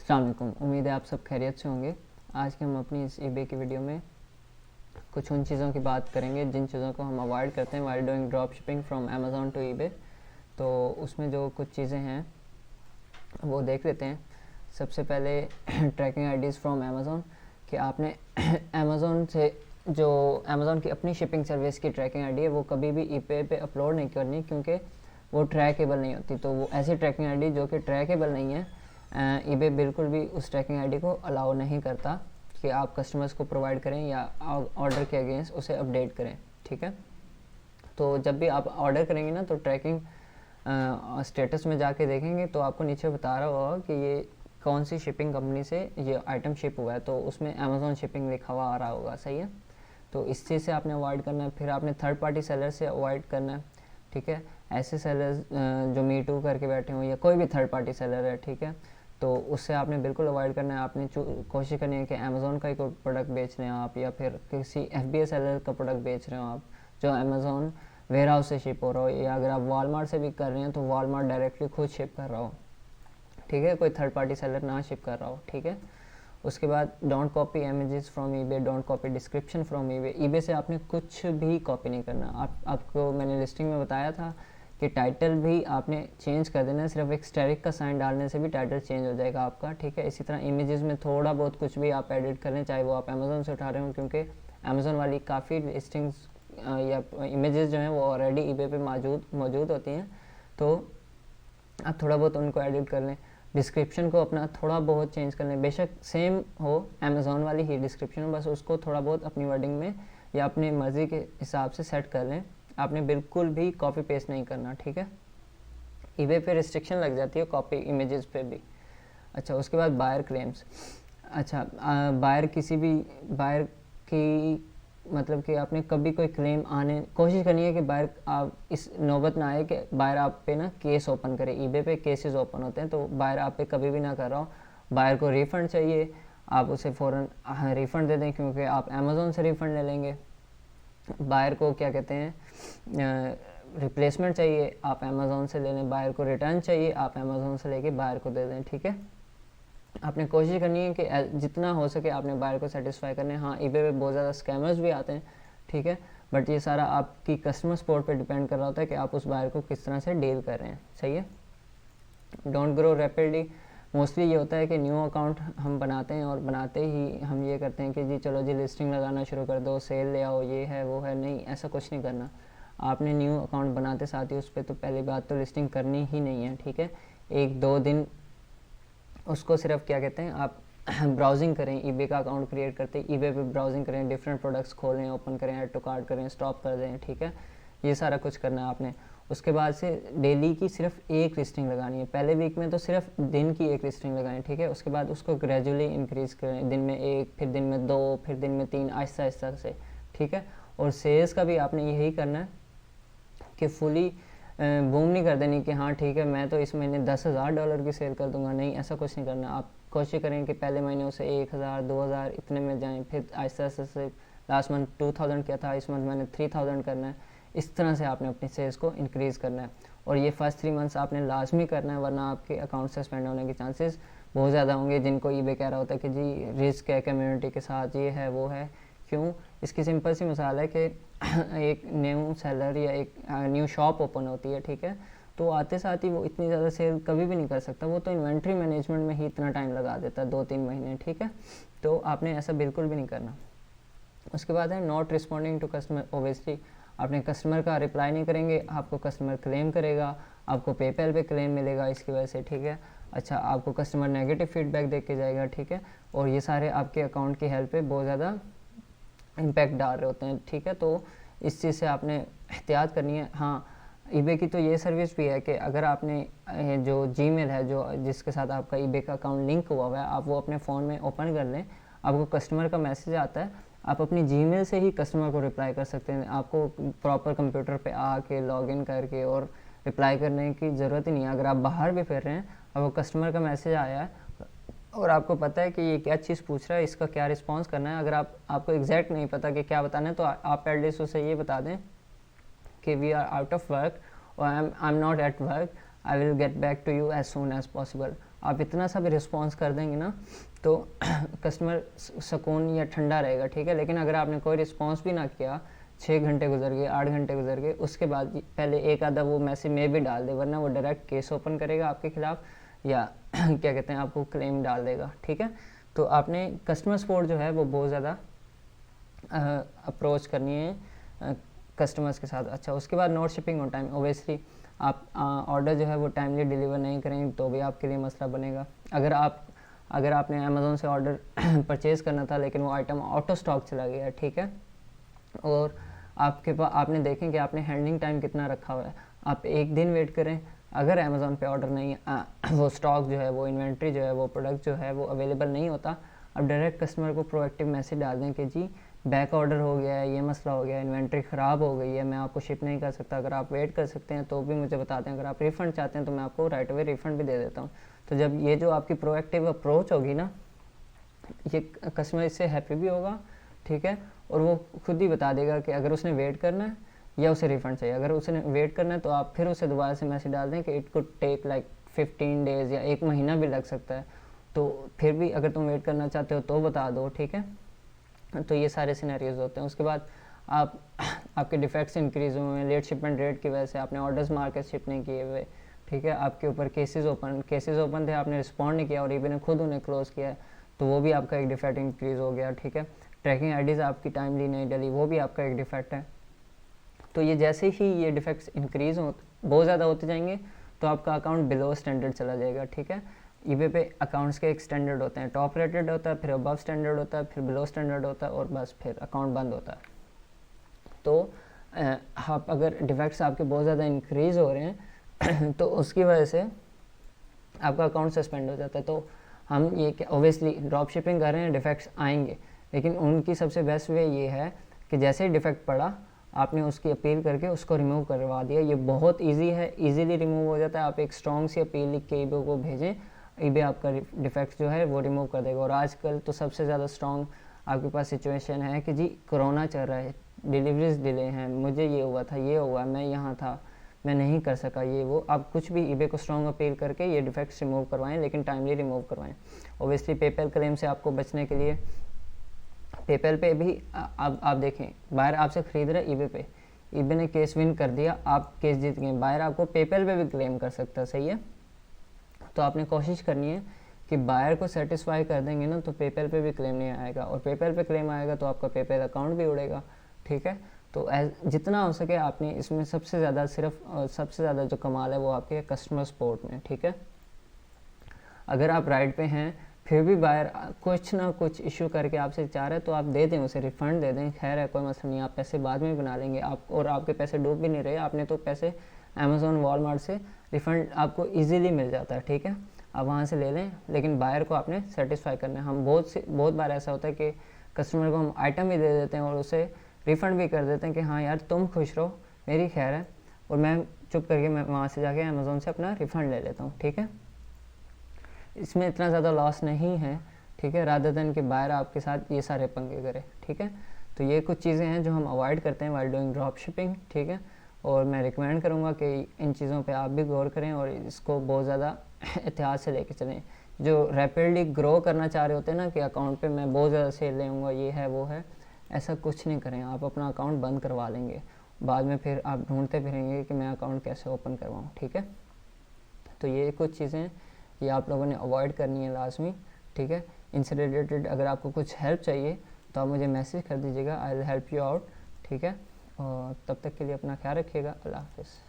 अस्सलाम वालेकुम। उम्मीद है आप सब खैरियत से होंगे। आज के हम अपनी इस ईबे की वीडियो में कुछ उन चीज़ों की बात करेंगे जिन चीज़ों को हम अवॉइड करते हैं while doing drop shipping from Amazon to eBay. तो उसमें जो कुछ चीज़ें हैं वो देख लेते हैं। सबसे पहले ट्रैकिंग आईडीज़ फ्रॉम अमेज़ॉन, कि आपने अमेज़ॉन से जो अमेज़ॉन की अपनी शिपिंग सर्विस की ट्रैकिंग आईडी है वो कभी भी ईबे पे अपलोड नहीं करनी, क्योंकि वो ट्रैकेबल नहीं होती। तो वो ऐसी ट्रैकिंग आईडी जो कि ट्रैकेबल नहीं है, ईबे बिल्कुल भी उस ट्रैकिंग आईडी को अलाउ नहीं करता कि आप कस्टमर्स को प्रोवाइड करें या ऑर्डर के अगेंस्ट उसे अपडेट करें। ठीक है, तो जब भी आप ऑर्डर करेंगे ना तो ट्रैकिंग स्टेटस में जाके देखेंगे तो आपको नीचे बता रहा होगा कि ये कौन सी शिपिंग कंपनी से ये आइटम शिप हुआ है, तो उसमें अमेज़ॉन शिपिंग लिखा हुआ आ रहा होगा। सही है, तो इस चीज़ से आपने अवॉइड करना है। फिर आपने थर्ड पार्टी सेलर से अवॉइड करना है। ठीक है, ऐसे सेलर्स जो मी टू करके बैठे हों या कोई भी थर्ड पार्टी सेलर है, ठीक है, तो उससे आपने बिल्कुल अवॉइड करना है। आपने कोशिश करनी है कि अमेज़ॉन का ही कोई प्रोडक्ट बेच रहे हैं आप, या फिर किसी FBA सेलर का प्रोडक्ट बेच रहे हो आप जो अमेज़ॉन वेयर हाउस से शिप हो रहा हो, या अगर आप वॉलमार्ट से भी कर रहे हैं तो वॉलमार्ट डायरेक्टली खुद शिप कर रहा हो। ठीक है, कोई थर्ड पार्टी सेलर ना शिप कर रहा हो। ठीक है, उसके बाद don't copy images from eBay, don't copy description from eBay. EBay से आपने कुछ भी कॉपी नहीं करना। आपको मैंने लिस्टिंग में बताया था कि टाइटल भी आपने चेंज कर देना है, सिर्फ एक स्टेरिक का साइन डालने से भी टाइटल चेंज हो जाएगा आपका। ठीक है, इसी तरह इमेजेस में थोड़ा बहुत कुछ भी आप एडिट करें, चाहे वो आप अमेज़ोन से उठा रहे हो, क्योंकि अमेज़ोन वाली काफ़ी लिस्टिंग्स या इमेजेस जो हैं वो ऑलरेडी ईबे पे मौजूद होती हैं, तो आप थोड़ा बहुत उनको एडिट कर लें। डिस्क्रिप्शन को अपना थोड़ा बहुत चेंज कर लें, बेशक सेम हो अमेज़ॉन वाली ही डिस्क्रिप्शन हो, बस उसको थोड़ा बहुत अपनी वर्डिंग में या अपनी मर्ज़ी के हिसाब से सेट कर लें। आपने बिल्कुल भी कॉपी पेस्ट नहीं करना। ठीक है, ईबे पे रिस्ट्रिक्शन लग जाती है कॉपी इमेजेस पे भी। अच्छा, उसके बाद बायर क्लेम्स। अच्छा, बायर की मतलब कि आपने कभी कोई क्लेम आने कोशिश करनी है कि बायर आप इस नौबत ना आए कि बायर आप पे ना केस ओपन करे। ईबे पे केसेस ओपन होते हैं, तो बायर आप पे कभी भी ना कर रहा हो। बायर को रिफ़ंड चाहिए, आप उसे फ़ौरन रिफ़ंड दे दें, क्योंकि आप अमेज़ॉन से रिफ़ंड ले लेंगे। बायर को क्या कहते हैं, रिप्लेसमेंट चाहिए, आप अमेज़ॉन से ले लें। बायर को रिटर्न चाहिए, आप अमेज़ॉन से लेके बायर को दे दें। ठीक है, आपने कोशिश करनी है कि जितना हो सके आपने बायर को सेटिस्फाई करना है। हाँ, ईबे पे बहुत ज़्यादा स्कैमर्स भी आते हैं, ठीक है, बट ये सारा आपकी कस्टमर सपोर्ट पे डिपेंड कर रहा होता है कि आप उस बायर को किस तरह से डील कर रहे हैं। सही है, डोंट ग्रो रैपिडली। मोस्टली ये होता है कि न्यू अकाउंट हम बनाते हैं और बनाते ही हम ये करते हैं कि जी चलो जी लिस्टिंग लगाना शुरू कर दो, सेल ले आओ, ये है वो है। नहीं, ऐसा कुछ नहीं करना। आपने न्यू अकाउंट बनाते साथ ही उस पर तो पहली बात तो लिस्टिंग करनी ही नहीं है। ठीक है, 1-2 दिन उसको सिर्फ क्या कहते हैं आप ब्राउजिंग करें। ईबे का अकाउंट क्रिएट करते ईबे पे ब्राउजिंग करें, डिफरेंट प्रोडक्ट्स खोलें, ओपन करें, ऐड टू कार्ट करें, स्टॉप कर दें। ठीक है, ये सारा कुछ करना है आपने। उसके बाद से डेली की सिर्फ एक लिस्टिंग लगानी है। पहले वीक में तो सिर्फ दिन की एक लिस्टिंग लगानी, ठीक है। उसके बाद उसको ग्रेजुअली इंक्रीज़ करें, दिन में 1, फिर दिन में 2, फिर दिन में 3, आहिस्ता आहिस्ता से। ठीक है, और सेल्स का भी आपने यही करना है कि फुली बूम नहीं कर देनी कि हाँ ठीक है मैं तो इस महीने $10,000 की सेल कर दूंगा। नहीं, ऐसा कुछ नहीं करना। आप कोशिश करें कि पहले महीने उसे 1,000, 2,000 इतने में जाएं, फिर आहिस्ता आहिस्ता से लास्ट मंथ 2,000 किया था, इस मंथ मैंने 3,000 करना है। इस तरह से आपने अपनी सेल्स को इंक्रीज़ करना है, और ये फर्स्ट 3 मंथ्स आपने लाजमी करना है, वरना आपके अकाउंट सस्पेंड होने के चांसेस बहुत ज़्यादा होंगे। जिनको ईबे कह रहा होता है कि जी रिस्क है कम्युनिटी के साथ, ये है वो है। क्यों? इसकी सिंपल सी मिसाल है कि एक न्यू सेलर या एक न्यू शॉप ओपन होती है, ठीक है, तो आते साथ ही वो इतनी ज़्यादा सेल कभी भी नहीं कर सकता। वो तो इन्वेंट्री मैनेजमेंट में ही इतना टाइम लगा देता है, 2-3 महीने। ठीक है, तो आपने ऐसा बिल्कुल भी नहीं करना। उसके बाद है not responding to customer. Obviously आपने कस्टमर का रिप्लाई नहीं करेंगे, आपको कस्टमर क्लेम करेगा, आपको पेपैल पे क्लेम मिलेगा इसकी वजह से। ठीक है, अच्छा, आपको कस्टमर नेगेटिव फीडबैक दे के जाएगा। ठीक है, और ये सारे आपके अकाउंट की हेल्थ पे बहुत ज़्यादा इम्पैक्ट डाल रहे होते हैं। ठीक है, तो इस चीज़ से आपने एहतियात करनी है। हाँ, ईबे की तो ये सर्विस भी है कि अगर आपने जो जीमेल है जो जिसके साथ आपका ईबे का अकाउंट लिंक हुआ है, आप वो अपने फ़ोन में ओपन कर लें, आपको कस्टमर का मैसेज आता है, आप अपनी जीमेल से ही कस्टमर को रिप्लाई कर सकते हैं। आपको प्रॉपर कंप्यूटर पे आके लॉगिन करके और रिप्लाई करने की ज़रूरत ही नहीं है। अगर आप बाहर भी फिर रहे हैं, आपको कस्टमर का मैसेज आया है और आपको पता है कि ये क्या चीज़ पूछ रहा है, इसका क्या रिस्पांस करना है, अगर आपको एग्जैक्ट नहीं पता कि क्या बताना है, तो आप एटलीस्ट उसे ये बता दें कि we are out of work और I am not at work, I will get back to you as soon as possible. आप इतना सा भी रिस्पॉन्स कर देंगे ना तो कस्टमर सुकून या ठंडा रहेगा, ठीक है। लेकिन अगर आपने कोई रिस्पॉन्स भी ना किया, 6 घंटे गुजर गए, 8 घंटे गुजर गए, उसके बाद पहले एक आधा वो मैसेज में भी डाल दे, वरना वो डायरेक्ट केस ओपन करेगा आपके खिलाफ या क्या कहते हैं आपको क्लेम डाल देगा, ठीक है। तो आपने कस्टमर सपोर्ट जो है वो बहुत ज़्यादा अप्रोच करनी है कस्टमर्स के साथ। अच्छा, उसके बाद not shipping on time. Obviously आप ऑर्डर जो है वो टाइमली डिलीवर नहीं करेंगे तो भी आपके लिए मसला बनेगा। अगर आपने अमेज़ोन से ऑर्डर परचेज़ करना था लेकिन वो आइटम आउट ऑफ स्टॉक चला गया, ठीक है, और आपके पास आपने देखें कि आपने हैंडलिंग टाइम कितना रखा हुआ है, आप एक दिन वेट करें। अगर अमेज़ोन पे ऑर्डर नहीं वो स्टॉक जो है, वो इन्वेंट्री जो है, वो प्रोडक्ट जो है वो अवेलेबल नहीं होता, अब डायरेक्ट कस्टमर को प्रोएक्टिव मैसेज डाल दें कि जी बैक ऑर्डर हो गया है, ये मसला हो गया है, इन्वेंट्री ख़राब हो गई है, मैं आपको शिप नहीं कर सकता, अगर आप वेट कर सकते हैं तो भी मुझे बता दें, अगर आप रिफ़ंड चाहते हैं तो मैं आपको राइट अवे रिफ़ंड भी दे देता हूँ। तो जब ये जो आपकी प्रोएक्टिव अप्रोच होगी ना, ये कस्टमर इससे हैप्पी भी होगा, ठीक है, और वो खुद ही बता देगा कि अगर उसने वेट करना है या उसे रिफ़ंड चाहिए। अगर उसने वेट करना है तो आप फिर उसे दोबारा से मैसेज डाल दें कि it could take like 15 days या 1 महीना भी लग सकता है, तो फिर भी अगर तुम वेट करना चाहते हो तो बता दो, ठीक है। तो ये सारे सिनेरियोज होते हैं। उसके बाद आपके डिफेक्ट्स इंक्रीज़ हुए हैं, लेट शिपमेंट रेट की वजह से आपने ऑर्डर्स मार के शिप नहीं किए हुए, ठीक है, आपके ऊपर केसेस ओपन थे, आपने रिस्पॉन्ड नहीं किया और ईबे ने खुद उन्हें क्लोज़ किया, तो वो भी आपका एक डिफेक्ट इंक्रीज़ हो गया, ठीक है। ट्रैकिंग आईडीज़ आपकी टाइमली नहीं डली, वो भी आपका एक डिफेक्ट है। तो ये जैसे ही ये डिफेक्ट्स इंक्रीज़ बहुत ज़्यादा होते जाएंगे तो आपका अकाउंट बिलो स्टैंडर्ड चला जाएगा, ठीक है। ईबे पे अकाउंट्स के एक स्टैंडर्ड होते हैं, टॉप रेटेड होता है, फिर अबव स्टैंडर्ड होता है, फिर बिलो स्टैंडर्ड होता है और बस फिर अकाउंट बंद होता है। तो आप अगर डिफेक्ट्स आपके बहुत ज़्यादा इंक्रीज़ हो रहे हैं तो उसकी वजह से आपका अकाउंट सस्पेंड हो जाता है। तो हम ये ओबियसली ड्रॉप शिपिंग कर रहे हैं, डिफेक्ट्स आएंगे, लेकिन उनकी सबसे बेस्ट वे ये है कि जैसे ही डिफेक्ट पड़ा आपने उसकी अपील करके उसको रिमूव करवा दिया। ये बहुत इजी है, इजीली रिमूव हो जाता है। आप एक स्ट्रॉन्ग सी अपील लिख के ईबे को भेजें, ईबे आपका डिफेक्ट जो है वो रिमूव कर देगा। और आजकल तो सबसे ज़्यादा स्ट्रॉन्ग आपके पास सिचुएशन है कि जी कोरोना चल रहा है, डिलीवरीज डिले हैं, मुझे ये हुआ था, ये हुआ, मैं यहाँ था, मैं नहीं कर सका, ये वो, आप कुछ भी ईबे को स्ट्रॉन्ग अपील करके ये डिफेक्ट्स रिमूव करवाएं, लेकिन टाइमली रिमूव करवाएं। ओबियसली पेपैल क्लेम से आपको बचने के लिए पेपैल पे भी आप देखें, बायर आपसे ख़रीद रहा है ईबे पे, ईबे ने केस विन कर दिया, आप केस जीत गए, बायर आपको पेपैल पे भी क्लेम कर सकता है, सही है। तो आपने कोशिश करनी है कि बायर को सेटिस्फाई कर देंगे ना तो पेपैल पे भी क्लेम नहीं आएगा, और पेपैल पे क्लेम आएगा तो आपका पेपैल अकाउंट भी उड़ेगा, ठीक है। तो जितना हो सके आपने इसमें सबसे ज़्यादा जो कमाल है वो आपके कस्टमर सपोर्ट में, ठीक है। अगर आप राइड पे हैं फिर भी बायर कुछ ना कुछ इशू करके आपसे चाह रहे हैं तो आप दे दें, उसे रिफ़ंड दे दें, खैर है कोई मसला नहीं, आप पैसे बाद में बना लेंगे, आप और आपके पैसे डूब भी नहीं रहे, आपने तो पैसे अमेज़ोन वॉलमार्ट से रिफ़ंड आपको इजीली मिल जाता है, ठीक है, आप वहाँ से ले लें, लेकिन बायर को आपने सेटिस्फाई करना है। हम बहुत बार ऐसा होता है कि कस्टमर को हम आइटम भी दे देते हैं और उसे रिफ़ंड भी कर देते हैं कि हाँ यार तुम खुश रहो, मेरी खैर है, और मैं चुप करके मैं वहाँ से जाके अमेज़ोन से अपना रिफ़ंड ले लेता हूँ, ठीक है। इसमें इतना ज़्यादा लॉस नहीं है, ठीक है, रादर देन कि बायर आपके साथ ये सारे पंगे करे, ठीक है। तो ये कुछ चीज़ें हैं जो हम अवॉइड करते हैं वाइल डूइंग ड्रॉप शिपिंग, ठीक है, और मैं रिकमेंड करूँगा कि इन चीज़ों पे आप भी गौर करें और इसको बहुत ज़्यादा एहतियात से लेके चलें। जो रैपिडली ग्रो करना चाह रहे होते हैं ना कि अकाउंट पे मैं बहुत ज़्यादा सेल लेऊँगा, ये है वो है, ऐसा कुछ नहीं करें, आप अपना अकाउंट बंद करवा लेंगे, बाद में फिर आप ढूंढते फिरेंगे कि मैं अकाउंट कैसे ओपन करवाऊँ, ठीक है। तो ये कुछ चीज़ें ये आप लोगों ने अवॉइड करनी है लाजमी, ठीक है। इनसे रिलेटेड अगर आपको कुछ हेल्प चाहिए तो आप मुझे मैसेज कर दीजिएगा, I will help you out, ठीक है। और तब तक के लिए अपना ख्याल रखिएगा, अल्लाह हाफ़िज़।